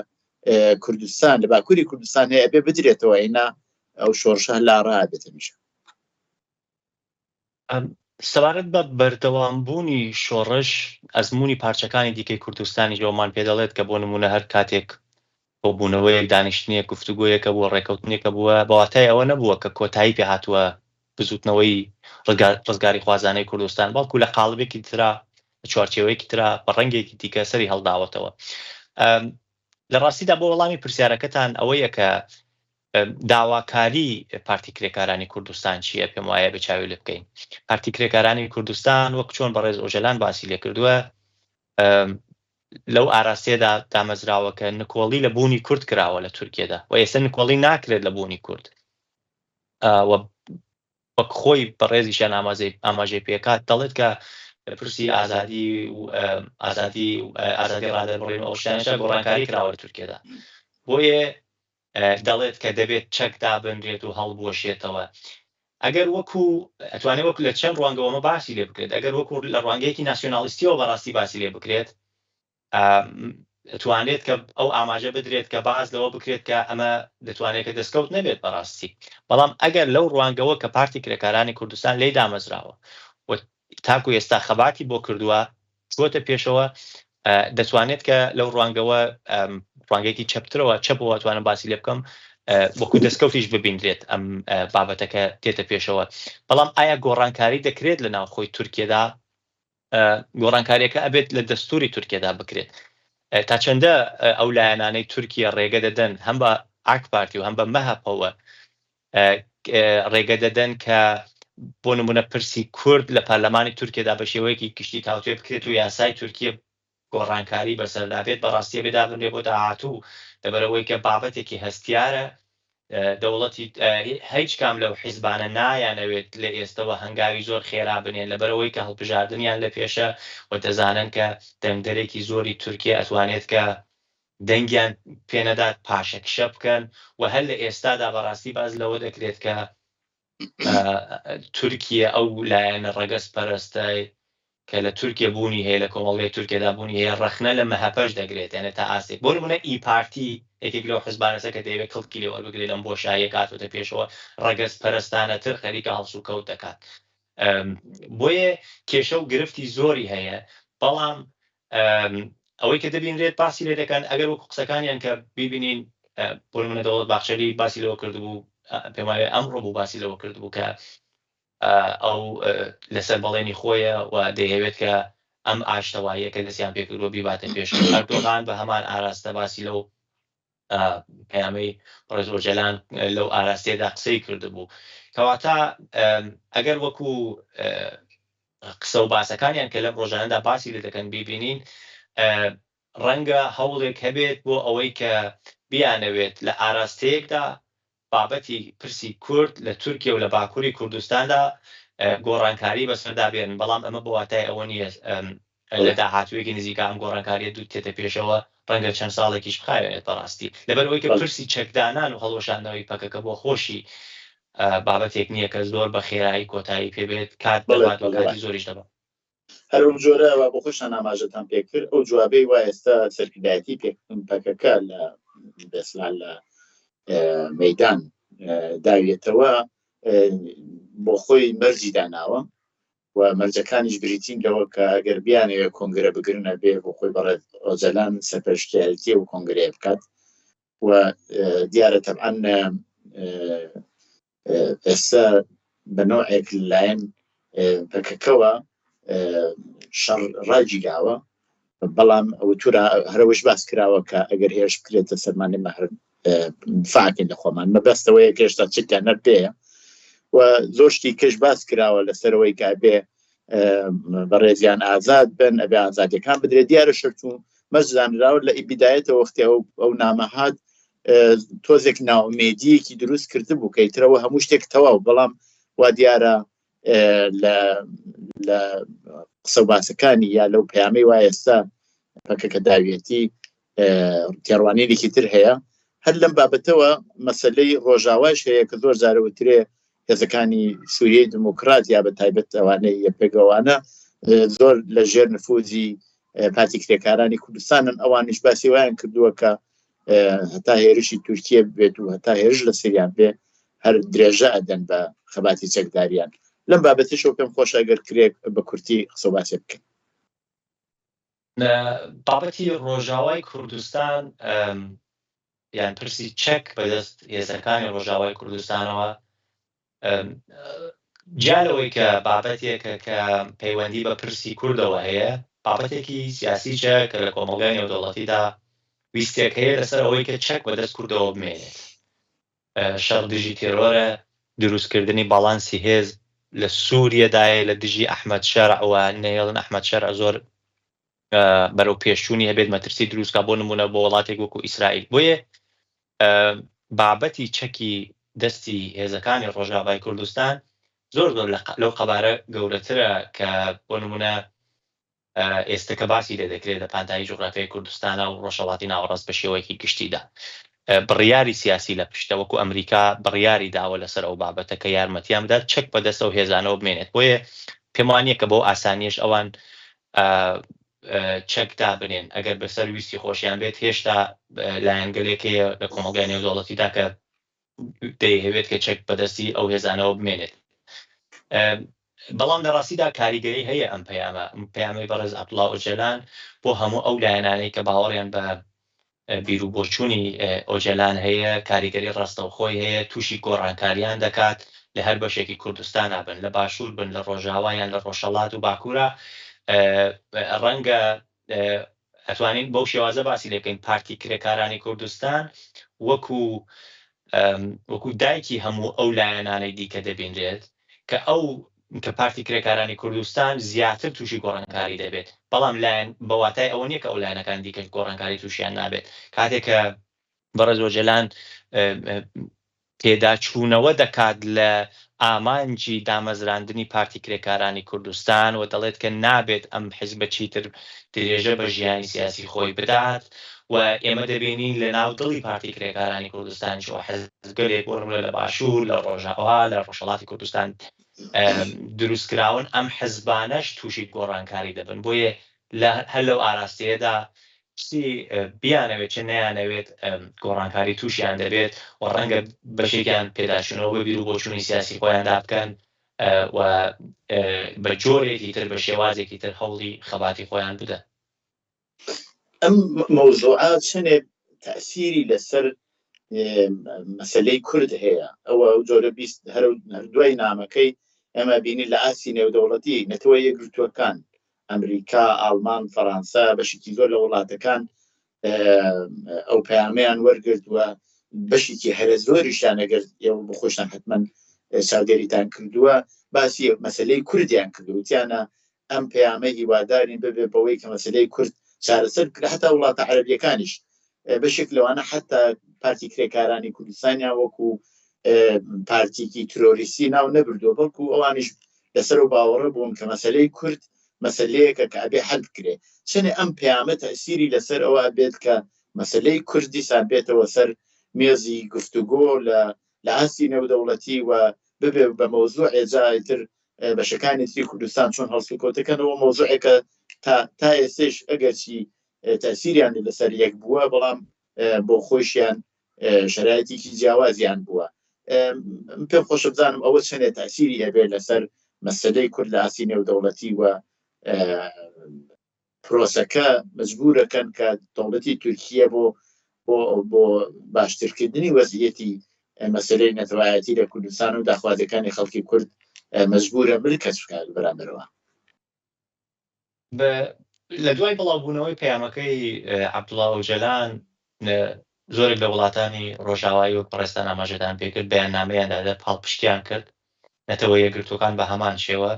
کوردستان لە باکووری کوردستان هەیە ئەبێ بدرێتەوە ئینا ئەو شۆڕشە لاڕا بێتە میشە سەبارەت بە بەردەوامبوونی شۆڕش ئەزمموی پارچەکانی دیکەی کوردستانی جۆمان پێ دەڵێت کە بۆ نمونە هەر کاتێک بۆ بوونەوەیەک دانیشتنیە گفتوگویەکە بۆ ڕێکەوتنێکە بووە بەواتای ئەوە نەبووە کە کۆتایی پێ هاتووە بزوتنەوەی ڕزگاری خوازانەی کوردستان بەڵکو لە قاڵبێکی ترا چوارچێوەیەکی ترا بە ڕەنگێکی دیکە سەری هەڵداوەتەوە لە ڕاستیدا بۆ وەڵامی پرسیارەکەتان ئەوەیە کە داواکاری پارتی کرێکارانی کوردستان چییە پێم وایە بەچاوی لێ بکەین. پارتی کرێکارانی کوردستان وەک چۆن بەڕێز ئۆژەلان باسی لێ کردووە لەو ئاراستەیەدا دامەزراوە کە نکۆڵی لە بوونی کورد کراوە لە تورکیەدا و ئێستا نکۆڵی ناکرێت لە بوونی کورد وەک خۆی بەڕێزیشان ئاماژەی پێکات دەڵێت کە پرسی ئازادی ڕادەبڕین ئەو شتانەشە گۆڕانکاری کراوە لە تورکیەدا بۆیە دەڵێت کە دەبێت چەک دابنرێت و هەڵبوەشێتەوە. ئەگەر ئەتوانێت وەکو لە چەند ڕوانگەوەمە باسی لێ بکرێت ئەگەر وەکو لە ڕوانگەیەکی ناسیۆنالیستیەوە بەڕاستی باسی لێ بکرێت دەتوانێت کە ئەو ئاماژە بدرێت کە باز لەوە بکرێت کە ئەمە دەتوانێت کە دەستکەوت نەبێت بەڕاستی. بەڵام ئەگەر لەو ڕوانگەوە کە پارتی کرێکارانی کوردستان لێی دامەزراوە و تاکو ئێستا خەباتی بۆ کردووە چۆتە پێشەوە دەتوانێت کە لەو ڕوانگەوە ڕوانگەیەکی چەپەوە توانم باسی لێ بکەم وەکو دەستکەوتیش ببینرێت ئەم بابەتەکە تێتە پێشەوە. بەڵام ئایا گۆڕانکاری دەکرێت لە ناوخۆی تورکیەدا؟ گۆڕانکاریەکە ئەبێت لە دەستوری تورکیەدا بکرێت. تا چەندە ئەو لایەنانەی تورکیا ڕێگە دەدەن هەم بە ئاک پارتی و هەم بە مەهەپەوە ڕێگە دەدەن کە بۆ نمونە پرسی کورد لە پەرلەمانی تورکیەدا بە شێوەیەکی گشتی تاوتوێ بکرێت و یاسای تورکیە گۆڕانکاری بەسەردابێت بەڕاستی بێدا بنرێ بۆ داهاتوو لەبەرەوەی کە بابەتێکی هەستیارە دەوڵەتی هیچ کام لەو حیزبانە نایانەوێت لە ئێستەوە هەنگاوی زۆر خێرا بنێن لەبەرەوەی کە هەڵبژاردنیان لە پێشە و دەزانن کە دەنگدەرێکی زۆری تورکیا ئەتوانێت کە دەنگیان پێنەدات پاشەکشە بکەن و هەر لە ئێستادا بەڕاستی باز لەوە دەکرێت کە تورکیا ئەو لایەنە ڕەگەز پەرستای کە لە تورکیا بوونی هەیە لە کۆمەڵگەی تورکیادا بوونی هەیە ڕەخنە لە مەهەپەش دەگرێت یانە تا ئاسێک بۆ نمونە ئی پارتی یەکێک لەو حیزبانەسە کە دەیەوێت کڵکی لێ وەربگرێت لەم بۆشاییە کاتوتە پێشەوە ڕەگەز پەرستانەتر خەریکە هەڵسو کەوت دەکات. بۆیە کێشە و گرفتی زۆری هەیە. بەڵام ئەوەی کە دەبینرێت باسی لێ دەکەن ئەگەر وەکو قسەکانیان کە بیبینین بۆ نمونە دەوڵەت باخچەری باسی لەوە کردبوو پێم وایە ئەمڕۆ بوو باسی لەوە کردبوو کە ئەو لەسەر بەڵێنی خۆیە و دەیەوێت کە ئەم ئاشتەواییە کە دەستیان پێکردووە بیباتە پێش. ئەردۆغان بە هەمان ئاراستە باسی لەو پەیامەی ڕێز ئۆژەلان لەو ئاراستەیەدا قسەی کردبوو کەواتە ئەگەر وەکو قسە و باسەکانیان کە لەم ڕۆژانەدا باسی لێ دەکەن بیبینین ڕەنگە هەوڵێک هەبێت بۆ ئەوەی کە بیانەوێت لە ئاراستەیەکدا بابەتی پرسی کورد لە تورکیا و لە باکووری کوردستاندا گۆڕانکاری بەسەردابێن. بەڵام ئەمە بۆ واتای ئەوە نیە لە داهاتوویەکی نزیکە ئەم گۆڕانکاریە دوو تێتە پێشەوە ڕەنگە چەند ساڵێکیش بخایێت بەڕاستی لەبەرەوەی کە پرسی چەکدانان و هەڵوەشاندنەوەی پەکەکە بۆ خۆشی بابەتێک نییە کە زۆر بە خێرایی کۆتایی پێبێت کات دەبات و کاتی زۆریش دەبات. هەرم جۆرەوە بۆ خۆشان ئاماژەتان پێکرد ئەو جوابەی وای ئێستا سەرکردایەتی پەکەکە لە دەسلان لە مەیدان داوێتەوە بۆ خۆی مەرجی داناوە و مەرجەکانیش بریتینەوە کە ئەگەر بیانەوێ کۆنگرە بگرنە بێ بۆ خۆی بەڕێز ئۆژەلان سەرپەرشتیارەتی و کۆنگرەیە بکات و دیارە تەبعەن ئێستا بە نوعێک لایەن پەکەکەوە شەڕ ڕاجیداوە. بەڵام ئەو تورا هەرەوەش باس کراوە کە ئەگەر هێرش بکرێتە سەرمانەی مەهر فاکن لە خۆمان مەبەستەوەی گەشتا چیان نەر پێەیە و زۆر شتی کەش باس کراوە لەسەرەوەی کابێ بەڕێزیان ئازاد بن ئەبێ ئازادیەکان بدرێت. دیارە شەرت و مەزانراوە لە ئیبیدایەتە وەختی ئەو نامەهات تۆزێک ناومێدیەکی دروست کرده بوو کەیترەوە هەموو شتێک تەواو. بەڵام وا دیارە لە قسە باسەکانی یا لەو پەیامەی وای ئێستا پەکەکە داوێتی تێڕوانینێکی تر هەیە. هەر لەم بابەتەوە مەسەلەی ڕۆژاواش هەیە کە زۆر جارەوەترێ هێزەکانی سووریەی دموکرات یا بە تایبەت ئەوانەی یەکپێگەوانە زۆر لە ژێر نفوذی پارتی کرێکارانی کوردستانن. ئەوانیش باسی وایان کردووە کە هەتا هێرشی تورکیە بێت و هەتا هێرش لە سریان بێ هەر درێژە ئەدەن بە خەباتی چەکداریان. لەم بابەتیشەوە پێم خۆش ئەگەر کرێک بە کورتی قسە و باسێ بکەن. بابەتی ڕۆژاوای کوردستان یان پرسی چەک بەدەست هێزەکانی ڕۆژاوای کوردستانەوە جالەوەی کە بابەتێکە کە پەیوەندی بە پرسی کوردەوە هەیە بابەتێکی سیاسی چەک کە لە کۆمەڵگەی نێودەوڵەتیدا ویستێک هەیە لەسەر ئەوەی کە چەک بەدەست کوردەوە بمێنێت. شەڕ دژی تێرۆرە، دروستکردنی باڵانسی هێز لە سووریەدایە لە دژی ئەحمەد شەرع و نێڵن ئەحمەد شەرع زۆر بەرەو پێشچوونی هەبێت مەترسی دروستکە بۆ نمونە بۆ وڵاتێک وەکو ئیسرائیل. بۆیە بابەتی چەکی دەستی هێزەکانی ڕۆژاوای کوردستان زۆر لەو قەبارە گەورەترە کە بۆ نمونە ئێستاکە باسی لێ دەکرێت لە پانتایی جوغرافیای کوردستانە و ڕۆژهەڵاتی ناوەڕاست بە شێوەیەکی گشتیدا. بڕیاری سیاسی لە پشتە وەکو ئەمریکا بڕیاری داوە لەسەر ئەو بابەتە کە یارمەتیان بدات چەک بەدەستە و هێزانەوە بمێنێت. بۆیە پێم وانییە کە بۆ ئاسانیش ئەوان چەک دابنێن ئەگەر بەسەر ویستی خۆشیان بێت. هێشتا لایەنگەلێکەیە لە کۆمەلگای نێودەوڵەتیدا کە دەیەوێت کە چەک بەدەستی ئەو هێزانەوە بمێنێت. بەڵام لە ڕاستیدا کاریگەری هەیە ئەم پەیامەی بەڕێز عەبدوڵڵا ئۆجەلان بۆ هەموو ئەو لایەنانەی کە باوەڕیان بە بیر و بۆچوونی ئۆجەلان هەیە، کاریگەری ڕاستەوخۆی هەیە، تووشی گۆڕانکاریان دەکات لە هەر بەشێکی کوردستانە بن، لە باشوور بن، لە ڕۆژاوایان، لە ڕۆژهەڵات و باکوورە. ڕەنگە ئەتوانین بەو شێوازە باسی لێ بکەین پارتی کرێکارانی کوردستان وەکو دایکی هەموو ئەو لایەنانەی دیکە دەبینرێت کە کە پارتی کرێکارانی کوردستان زیاتر تووشی گۆڕانکاری دەبێت، بەڵام لایەن بەواتای ئەوە نییە کە ئەو لایەنەکان دیکە گۆڕانکاری تووشیان نابێت. کاتێک کە بەڕێز ئۆجەلان تێدا چوونەوە دەکات لە ئامانجی دامەزراندنی پارتی کرێکارانی کوردستان و دەڵێت کە نابێت ئەم حیزبە چیتر درێژە بە ژیانی سیاسی خۆی بدات و ئێمە دەبینین لە ناو دڵی پارتی کرێکارانی کوردستان حیزبگەلێک وەرمە لە باشوور، لە ڕۆژاوا، لە ڕۆژهەڵاتی کوردستان دروستکراون، ئەم حیزبانەش تووشی گۆڕانکاری دەبن. بۆیە هەر لەو ئاراستەیەدا بیانەوێت چه نەیانەوێت گۆڕانکاری تووشیان دەبێت و ڕەنگە بەشێکیان پێداچوونەوە بە بیر و بۆچوونی سیاسی خۆیاندا بکەن و بە جۆرێکی تر بە شێوازێکی تر هەوڵی خەباتی خۆیان بدەن. ئەم مەوزوعات چنێ تەئسیری لەسەر مەسەلەی کورد هەیە. ئەوە جۆرە هەر دوای نامەکەی ئەمە بینی لە ئاسی نێودەوڵەتی نەتەوە یەکگرتووەکان ئەمریکا، ئاڵمان، فەڕەنسا، بەشێکی زۆر لە وڵاتەکان ئەو پەیامەیان وەرگرتووە. بەشێکی هەرە زۆریشیان ئەگەر ئێوە بخۆشتان حتمەن چاودێریتان کردووە باسی مەسەلەی کوردیان کردو، وتیانە ئەم پەیامە هیوادارین ببێ بەوەی کە مەسەلەی کورد چارەسەر کرا. هەتا وڵاتە عەرەبیەکانیش بەشێک لەوانە حتا پارتی کرێکارانی کوردستانیان وەکو پارتیکی ترۆریستی ناو نەبردووە، بەڵکو ئەوانیش لەسەر و باوەڕە بوون کە مەسەلەی کورد مەسەلەیەکە کە ئەبێ حەل بکرێ. چنێ ئەم پەیامە تەئسیری لەسەر ئەوە بێت کە مەسەلەی کوردیسان بێتەوە سەر مێزی گفتوگۆ لە ئاسی نێودەوڵەتی و ببێ بە مەوزوعێ جایتر بەشەکانی تری کوردستان چۆن هەڵسوکۆتەکەنەوە مەوزوعێکە تا ئێستش ئەگەرچی تەئسیریان لەسەر یەک بووە بەڵام بۆ خۆشیان شەرایەتێکی جیاوازیان بووە. پێم خۆشە بزانم ئەوە چەندێ تەئسیری هەبێت لەسەر مەسەلەی کورد لە ئاسی نێودەوڵەتی و پرۆسەکە مەجبورەکەن کە دەوڵەتی تورکیە بۆ باشترکردنی وەزعیەتی مەسەلەی نەتەوایەتی لە کوردستان و داخوازەکانی خەڵکی کورد مەجبورە ملکەچ بکات بەرامبەرەوە. لە دوای بڵاوبوونەوەی پەیامەکەی عەبدوڵڵا ئۆجەلان زۆرێک لە وڵاتانی ڕۆژاوایی و پەڕێستان ئاماژەدان پێکرد، بەیاننامەیاندا پاڵپشتیان کرد نەتەوە یەکگرتوەکان بە هەمان شێوە.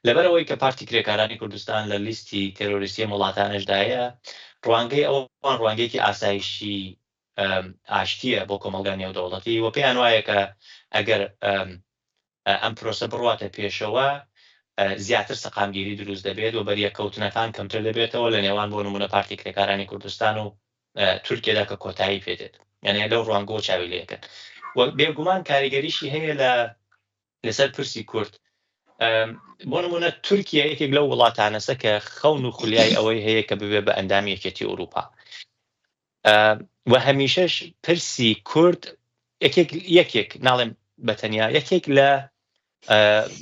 لەبەرەوەی کە پارتی کرێکارانی کوردستان لە لیستی تێرۆریستی وڵاتانشدایە، ڕوانگەی ئەوان ڕوانگەیەکی ئاسایشی ئاشتیە بۆ کۆمەلگای نێودەوڵەتی و پێیان وایە کە ئەگەر ئەم پرۆسە بڕواتە پێشەوە زیاتر سەقامگیری دروست دەبێت و بەریەکەوتنەکان کەمتر دەبێتەوە لە نێوان بۆ نمونە پارتی کرێکارانی کوردستان و تورکیەدا کە کۆتایی پێدێت. یعنی لەو ڕوانگۆ چاوی لێکن و بێگومان کاریگەریشی هەیە لەسەر پرسی کورد. بۆ نمونە تورکیا یەکێک لەو وڵاتانەسە کە خەون و خولیای ئەوەی هەیە کە ببێ بە ئەندامی یەکێتی ئەوروپا و هەمیشەش پرسی کورد یەکێک ناڵێم بەتەنیا یەکێک لە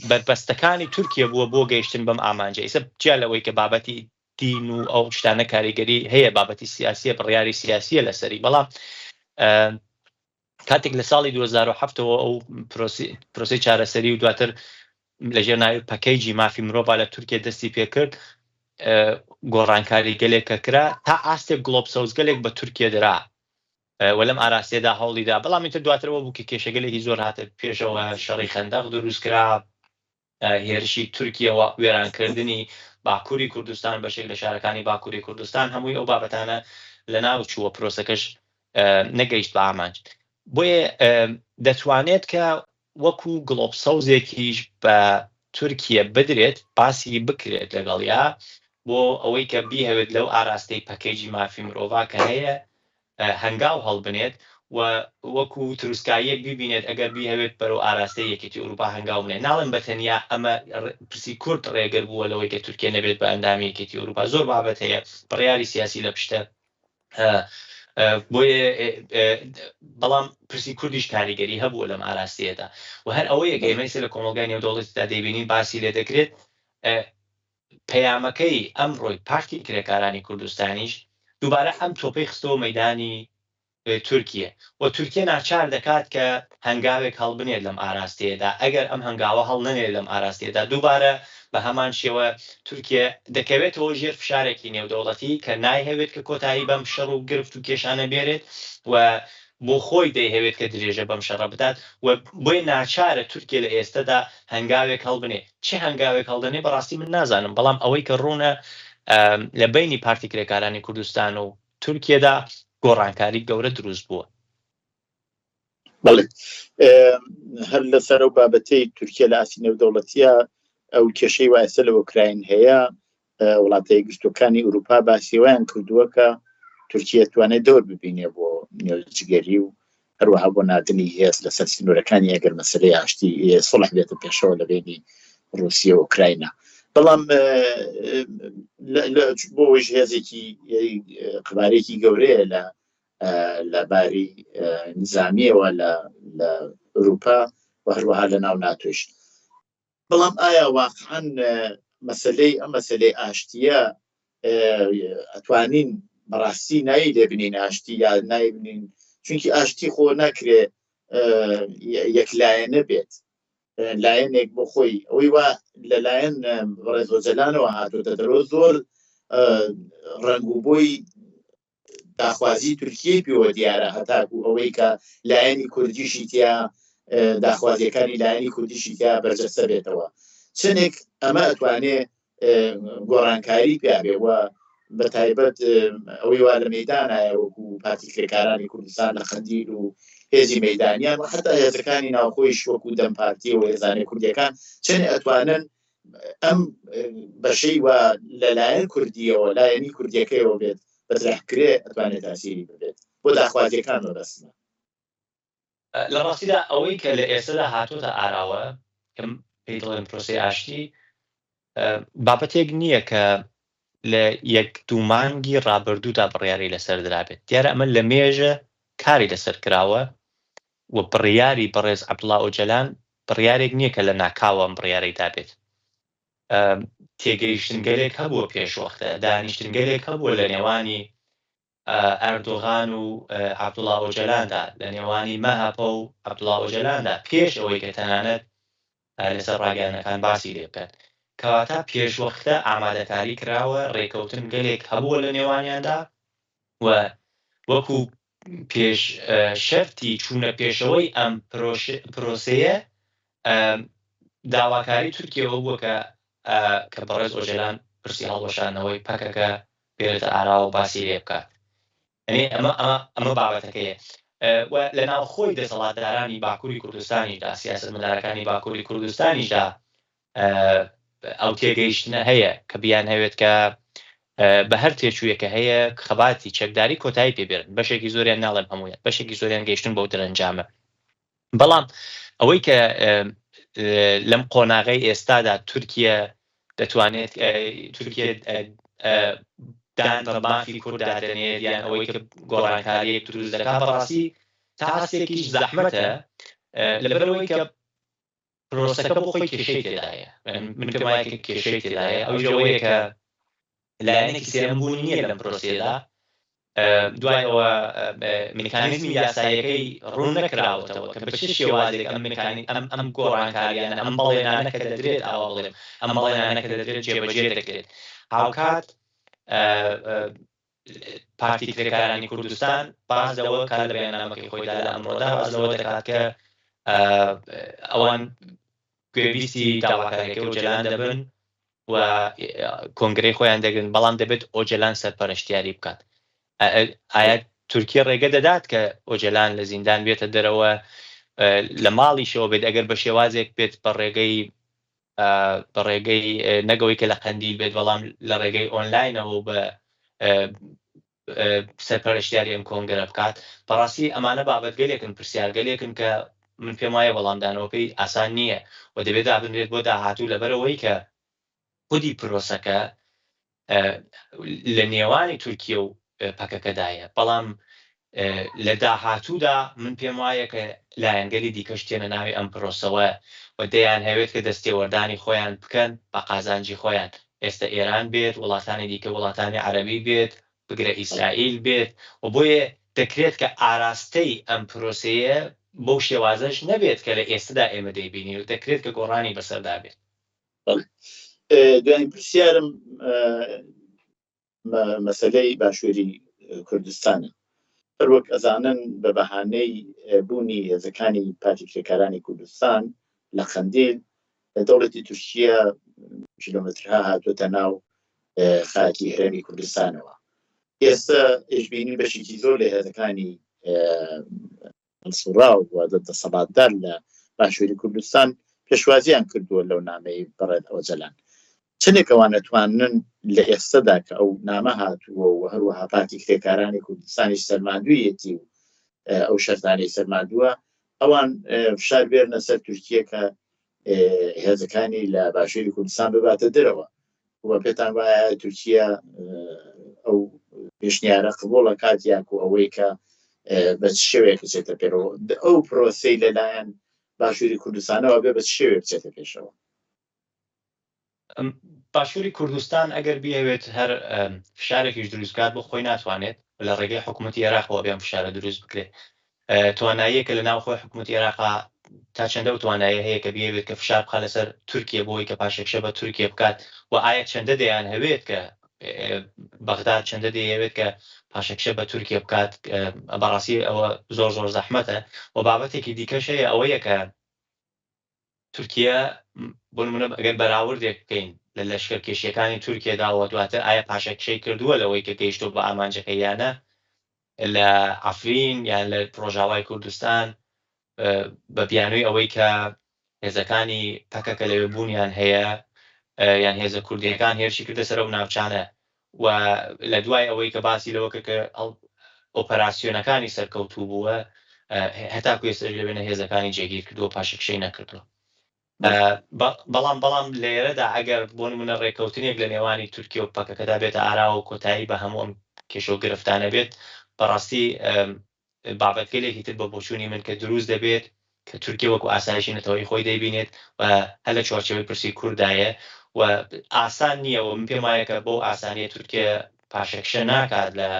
بەربەستەکانی تورکیا بووە بۆ گەیشتن بەم ئامانجە. ئیسە جیا لەوەی کە بابەتی دین و ئەو شتانە کاریگەری هەیە، بابەتی سیاسیە، بڕیاری سیاسیە لەسەری، بەڵام کاتێک لە ساڵی 2007ەوە ئەو پرۆسی چارەسەری و دواتر لەژێر ناوی پەکەیجی مافی مرۆڤ لە تورکیا دەستی پێکرد، گۆڕانکاری گەلێکە کرا تا ئاستێک گڵۆبسەوزگەلێک بە تورکیا درا وەلەم ئاراستێدا هەوڵیدا بەڵام ئیتر دواترەوە بوو کە کێشەگەلێکی زۆر هاتە پێشەوە شەڕی خەندەق دروستکرا هێرشی تورکیەوە وێرانکردنی باکووری کوردستان بەشێک لە شارەکانی باکووری کوردستان هەمووی ئەو بابەتانە لە ناو چووە پرۆسەکەش نەگەیشت بە ئامانج بۆیە دەتوانێت کە وەکو گڵۆپسەوزێکیش بە تورکیە بدرێت باسی بکرێت لەگەڵیا بۆ ئەوەی کە بیهەوێت لەو ئاراستەی پەکەیجی مافی مرۆڤ کە هەیە هەنگاو هەڵبنێت و وەکو تروسکاییەک ببینێت ئەگەر بیهەوێت بەرەو ئاراستەی یەکێتی ئەوروپا هەنگاو بنێت ناڵێن بەتەنیا ئەمە پرسی کورد ڕێگر بووە لەوەی کە تورکیا نەبێت بە ئەندامی یەکێتی ئەوروپا زۆر بابەت هەیە بڕیاری سیاسی لە پشتە بۆیە بەڵام پرسی کوردیش کاریگەری هەبووە لەم ئاراستەیەدا و هەر ئەوەیە کە ئێمە لە کۆمەلگای نێودەوڵەتیدا دەیبینین باسی لێ دەکرێت پەیامەکەی ئەمڕۆی پارتی کرێکارانی کوردستانیش دووبارە ئەم تۆپەی خستەوە مەیدانی تورکیە و تورکیا ناچار دەکات کە هەنگاوێک هەڵبنێت لەم ئاراستەیەدا ئەگەر ئەم هەنگاوە هەڵ نەنێت لەم ئاراستەیەدا دووبارە بە هەمان شێوە تورکیا دەکەوێتەوە ژێر فشارێکی نێودەوڵەتی کە نایهەوێت کە کۆتایی بەم شەڕ و گرفت و کێشانە بێرێت و بۆ خۆی دەیهەوێت کە درێژە بەم شەڕە بدات و بۆی ناچارە تورکیا لە ئێستادا هەنگاوێک هەڵبنێ چه هەنگاوێک هەڵدەنێ بەڕاستی من نازانم بەڵام ئەوەی کە ڕوونە لە بینی پارتی کرێکارانی کوردستان و تورکیەدا گۆڕانکاری گەورە دروست بووە. بەڵێ هەر لەسەر ئەو بابەتەی تورکیا لە ئاسی نێودەوڵەتیە ئەو کێشەی وایسە لە ئوکراین هەیە وڵاتە یەکگرتووەکانی ئوروپا باسیێوایان کردووە کە تورکیا توانێت دەور ببینێ بۆ نێوجگەری و هەروەها بۆ نادنی هێز لەسەر سنوورەکانی ئەگەر مەسەلەی ئاشتی سڵح بێتە پێشەوە لە بینی رووسیا و ئوکراینە بەڵام بۆ وەژ هێزێکی قبارێکی گەورەیە لە باری نظامیەوە لە ئوروپا و هەروەها لە ناو ناتۆش بەڵام ئایا واقعاً مەسەلەی ئاشتیە ئەتوانین بەڕاستی نایی لێبنین ئاشتی یا نایبنین چونکی ئاشتی خۆ ناکرێ یەکلایەنە بێت لایەنێک بۆ خۆی ئەوەی وا لەلایەن ڕێزۆجەلانەوە هاتوۆتە دەرۆ زۆر ڕنگ و بۆی داخوازی تورکیای پێوە دیارە هەتاکو ئەوەی کە لایەنی کوردیشی تیا داخوازیەکانی لایەنی کوردیشی تیا بەرجەستە بێتەوە چنێک ئەمە ئەتوانێ گۆڕانکاری پیاابێ وە بە تایبەت ئەوەی وا لە مەیدانایە وەکو پارتی کرێکارانی کوردستان لە خەندیل و هێزی مەیدانیان و حتا هێزەکانی ناوخۆیش وەکو دەم پارتی و هێزانەی کوردیەکان چەند ئەتوانن ئەم بەشەی وە لەلایەن کوردیەوە لایەنی کوردیەکەیەوە بێت بەزرحکرێ ئەتوانێت تاسیری ببێت بۆ داخوازیەکان بەبەستە لە ڕاستیدا ئەوەی کە لە ئێستادا هاتوۆتە ئاراوە کەم پێی دەڵێن پرۆسی ئاشتی بابەتێک نییە کە لە یەک دوو مانگی ڕابردوودا بڕیاری لەسەر درابێت دیارە ئەمە لە مێژە کاری لەسەر کراوە و بڕیاری بەڕێز عەبدوڵڵا ئۆجەلان بڕیارێک نییە کە لە ناکاوە ئەم بڕیارەی دابێت تێگەیشتنگەلێک هەبووە پێشوەختە دانیشتنگەلێک هەبووە لە نێوانی ئەردۆغان و عەبدوڵڵا ئۆجەلاندا لە نێوانی مەهاپە و عەبدوڵڵا ئۆجەلاندا پێش ئەوەی کە تەنانەت لەسەر ڕاگەیانەکان باسی لێ بکات کەواتە پێشوەختە ئامادەکاری کراوە ڕێکەوتن گەلێک هەبووە لە نێوانیاندا و وەکو پێش شەرتی چوونە پێشەوەی ئەم پرۆسەیە داواکاری تورکیەوە بووە کە بەڕێز ئۆجەلان پرسی هەڵوەشانەوەی پەکەکە بێتە ئاراوە باسی لێ بکات ئەمە بابەتەکەیە و لە ناوخۆی دەسەڵاتدارانی باکووری کوردستانیدا سیاسەتمەدارەکانی باکووری کوردستانیدا ئەو تێگەیشتنە هەیە کە بیان هەوێت کە بە هەر تێچوویەکە هەیە خەباتی چەکداری کۆتایی پێبێرن بەشێکی زۆریان ناڵێن هەموویان بەشێکی زۆریان گەیشتن بەو دەرەنجامە بەڵام ئەوەی کە لەم قۆناغەی ئێستادا تورکیا دەتوانێت تورکیا دان بە مافی کورددادێنێت یان ئەوەی کە گۆڕانکاریەک دروست دەکات بەڕاستی تا هەستێکیش زەحمەتە لەبەرەوەی کە پرۆسەکە بۆ خۆی کێشەی تێدایە من پێم کێشەی تێدایە ئەو ژەوەیە کە لایەنێکی سێرەمبوونی نییە لەم پرۆسێدا دوای ئەوە میکانیزمی یاساییەکەی ڕوون نەکراوەتەوە کە بە چ شێوازێک ئەم گۆڕانکاریانە ئەم بەڵێنانە کە دەدرێت ئاوا بڵێم ئەم بەڵێنانە کە دەدرێت جێبەجێ دەکرێت هاوکات پارتی کرێکارانی کوردستان باز لەوە کات لە بەیاننامەکەی خۆیدا لە ئەمڕۆدا باز لەوە دەکات کە ئەوان گوێبیستی داواکاریەکە ئۆجەلان دەبن و کۆنگرەی خۆیان دەگرن بەڵام دەبێت ئۆجەلان سەرپەرشتیاری بکات. ئایا تورکیا ڕێگە دەدات کە ئۆجەلان لە زیندان بێتە دەرەوە لە ماڵیشەوە بێت ئەگەر بە شێوازێک بێت بە ڕێگەی نەگەوەی کە لە قەندیل بێت بەڵام لە ڕێگەی ئۆنلاینەوە بە سەرپەرشتیاری ئەم کۆنگرە بکات. بەڕاستی ئەمانە بابەت گەلێکن پرسیارگەلێکن کە من پێم وایە وەڵامدانەوەکەی ئاسان نییە و دەبێت دابنرێت بۆ داهاتوو لەبەرەوەی کە خودی پرۆسەکە لە نێوانی تورکیە و پەکەکەدایە بەڵام لە داهاتوودا من پێم وایە کە لایەنگەلی دیکەش تێنە ناوی ئەم پرۆسەوە و دەیان هەوێت کە دەستێوەردانی خۆیان بکەن بە قازانجی خۆیان. ئێستا ئێران بێت وڵاتانی دیکە وڵاتانی عەرەبی بێت بگرە ئیسرائیل بێت و بۆیە دەکرێت کە ئاراستەی ئەم پرۆسەیە بەو شێوازەش نەبێت کە لە ئێستادا ئێمە دەیبینی و دەکرێت کە گۆڕانی بەسەردا بێت. دوایین پرسیارم مەسەلەی باشووری کوردستانە. هەروەک ئەزانن بە بەهانەی بوونی هێزەکانی پارتی کرێکارانی کوردستان لە قەندیل دەوڵەتی تورکیا کیلۆمەترها هاتوۆتە ناو خاکی هەرێمی کوردستانەوە. ئێستا ئێشبینی بەشێکی زۆر لە هێزەکانی منسوڕا و دەسەڵاتدار لە باشووری کوردستان پێشوازیان کردووە لەو نامەی بەڕێد ئۆجەلان. چنێک ئەوان ئەتوانن لە ئێستادا کە ئەو نامە هاتووە و هەروەها پارتی کرێکارانی کوردستانیش سەرماندوویەتی و ئەو شەرتانەی سەرماندووە ئەوان فشار بێرنە سەر تورکیە کە هێزەکانی لە باشووری کوردستان بباتە دەرەوە و پێتان وایە تورکیا ئەو پێشنیارە قبوڵە کاتیان و ئەوەی کە بە شێوەیە بچێتە پێرەوە ئەو پرۆسەی لەلایەن باشووری کوردستانەوە بێ بە شێوێ بچێتە پێشەوە. باشووری کوردستان ئەگەر بیاوێت هەر فشارێکیش دروستکات بۆ خۆی ناتوانێت لە ڕێگەی حکوومەتی عێراقەوە بێم فشارە دروست بکرێت. تواناییەکە لە ناو خۆی حکوومەتی عێراقا تا چەندە توانایی هەیە کە بیاوێت کە فشار بخات لەسەر تورکیا بۆی کە پاشەکشە بە تورکیا بکات و ئایا چەندە دەیان هەوێت کە بەغداد چەندە دەیەوێت کە پاشەکشە بە تورکیا بکات. بەڕاستی ئەوە زۆر زۆر زەحمەتە و بابەتێکی دیکەش هەیە ئەوەیە کە تورکیا بۆ نمونە ئەگەر بەراوردێک بکەین لە لەشکرکێشیەکانی تورکیاداوە دواتر ئایا پاشەکشەی کردووە لەوەی کە گەیشتۆ بە ئامانجەکە یانە لە عەفرین یان لە ڕۆژاوای کوردستان بە بیانووی ئەوەی کە هێزەکانی پەکەکە لەوێ بوونیان هەیە یان هێزە کوردیەکان هێرشی کردە سەر ئەو ناوچانە و لە دوای ئەوەی کە باسی لەوە کە ئۆپەراسیۆنەکانی سەرکەوتوو بووە هەتاکو ئێستا لەوێنە هێزەکانی جێگیر کردووە پاشەکشەی نەکردووە. بەڵام لێرەدا ئەگەر بۆ نمونە ڕێکەوتنێک لە نێوانی تورکیا و پەکەکەدا بێتە ئاراوە و کۆتایی بە هەموو ئەم کێشە و گرفتانە بێت بەڕاستی بابەتگەلێکی تر بە بۆچوونی من کە دروست دەبێت کە تورکیا وەکو ئاسایشی نەتەوەی خۆی دەیبینێت و هەر لە چوارچێوەی پرسی کوردایە و ئاسان نییە و من پێم وایە کە بۆ ئاسانیە تورکیا پاشەکشە ناکات لە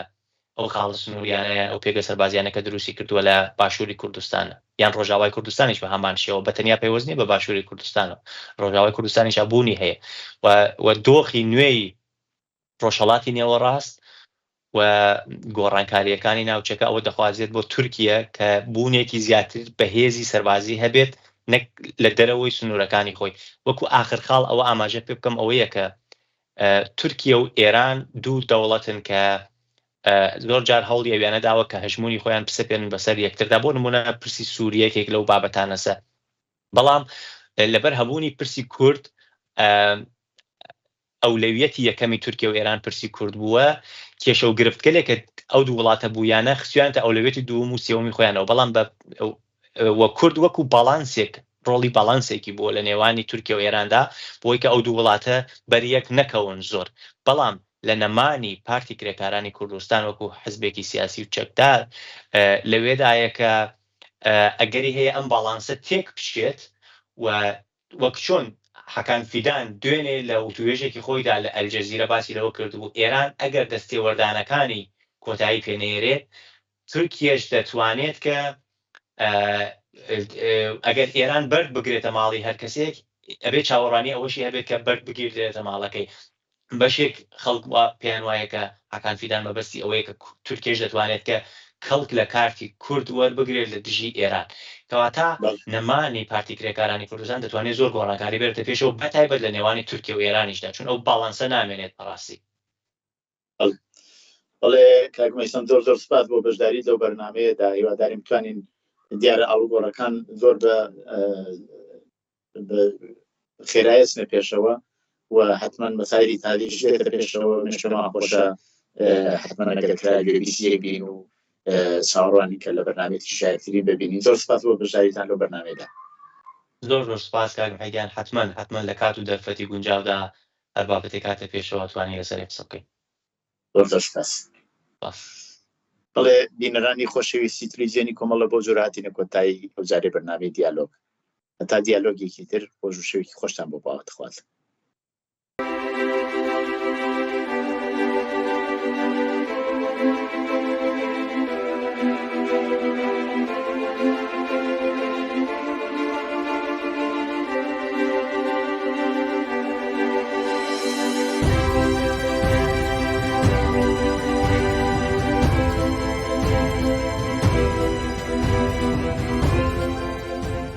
ئەو خاڵە سنووریانەیە ئەو پێگە سەربازیانەکە دروستی کردووە لە باشووری کوردستانە یان ڕۆژاوای کوردستانیش بە هەمان شێوە بەتەنیا پەیوەست نیە بە باشووری کوردستانەوە ڕۆژاوای کوردستانیش بوونی هەیە و دۆخی نوێی ڕۆژهەڵاتی نێوەڕاست و گۆڕانکاریەکانی ناوچەکە ئەوە دەخوازێت بۆ تورکیا کە بوونێکی زیاتر بەهێزی سەربازی هەبێت نەک لە دەرەوەی سنوورەکانی خۆی. وەکو ئاخر خاڵ ئەوە ئاماژە پێ بکەم ئەوەیە کە تورکیا و ئێران دوو دەوڵەتن کە زۆر جار هەوڵی ئەویانە داوە کە هەژمونی خۆیان پسەپێن بەسەر یەکتردا بۆ نمونە پرسی سووریەکێک لەو بابەتانەسە بەڵام لەبەر هەبوونی پرسی کورد ئەولەویەتی یەکەمی تورکیا و ئێران پرسی کورد بووە کێشە و گرفتگەلێکە ئەو دوو وڵاتە بوویانە خستویانتە ئەولەویەتی دووەم و سێوەمی خۆیانەوە بەڵام وە کورد وەکو باڵانسێک ڕۆڵی باڵانسێکی بووە لە نێوانی تورکیا و ئێراندا بۆی کە ئەو دوو وڵاتە بەریەک نەکەون زۆر. بەڵام لە نەمانی پارتی کرێکارانی کوردستان وەکو حزبێکی سیاسی و چەکدار لەوێدایە کە ئەگەری هەیە ئەم باڵانسە تێک بچێت و وەک چۆن حەکان فیدان دوێنێ لە وتوێژێکی خۆیدا لە ئەلجەزیرە باسی لەوە کردبوو ئێران ئەگەر دەستێوەردانەکانی کۆتایی پێنێرێت تورکیەش دەتوانێت کە ئەگەر ئێران بەرد بگرێتە ماڵی هەر کەسێک ئەبێ چاوەڕانی ئەوەشی هەبێت کە بەرد بگیرێتە ماڵەکەی بەشێک خەڵک پێیان وایە کە حەکان فیدان مەبەستی ئەوەیە کە تورکێش دەتوانێت کە کەڵک لە کارتی کورد وەربگرێت لە دژی ئێران کەواتە نەمانی پارتی کرێکارانی کوردستان دەتوانێت زۆر گۆڕانکاری بێتە پێشەوە بەتایبەت لە نێوانی تورکیا و ئێرانیشدا چون ئەو باڵانسە نامێنێت بەڕاستی. بەڵێ کاک مەیسەم زۆر زۆر سپاس بۆ بەشداری لەو بەرنامەیەدا هیواداریم بتوانین دیارە ئاڵوگۆڕەکان زۆر بە خێرایەچنە پێشەوە و حتما مەسایری تاریخ ژێتە پێشەوە نشتمان خۆشە حتما ئەگەر BBC بین و چاوەڕوانی کە لە بەرنامەیەکی شایەترین ببینین. زۆر سپاس بۆ بەشداریتان لەو بەرنامەیەدا. زۆر زۆر سپاس کاک محەیدیان حتما لە کات و دەرفەتی گونجاودا هەر بابەتێک کاتە پێشەوە توانین لەسەر قسە بکەین. زۆر زۆر سپاس. بەڵێ بینەرانی خۆشەویستی تەلەڤیزیۆنی کۆمەڵە بۆ جۆرهاتینە کۆتایی ئەو جارێ بەرنامەی دیالۆگ هەتا دیالۆگێکی تر خۆش و شەوێکی خۆشتان بۆ باوە دەخوازم.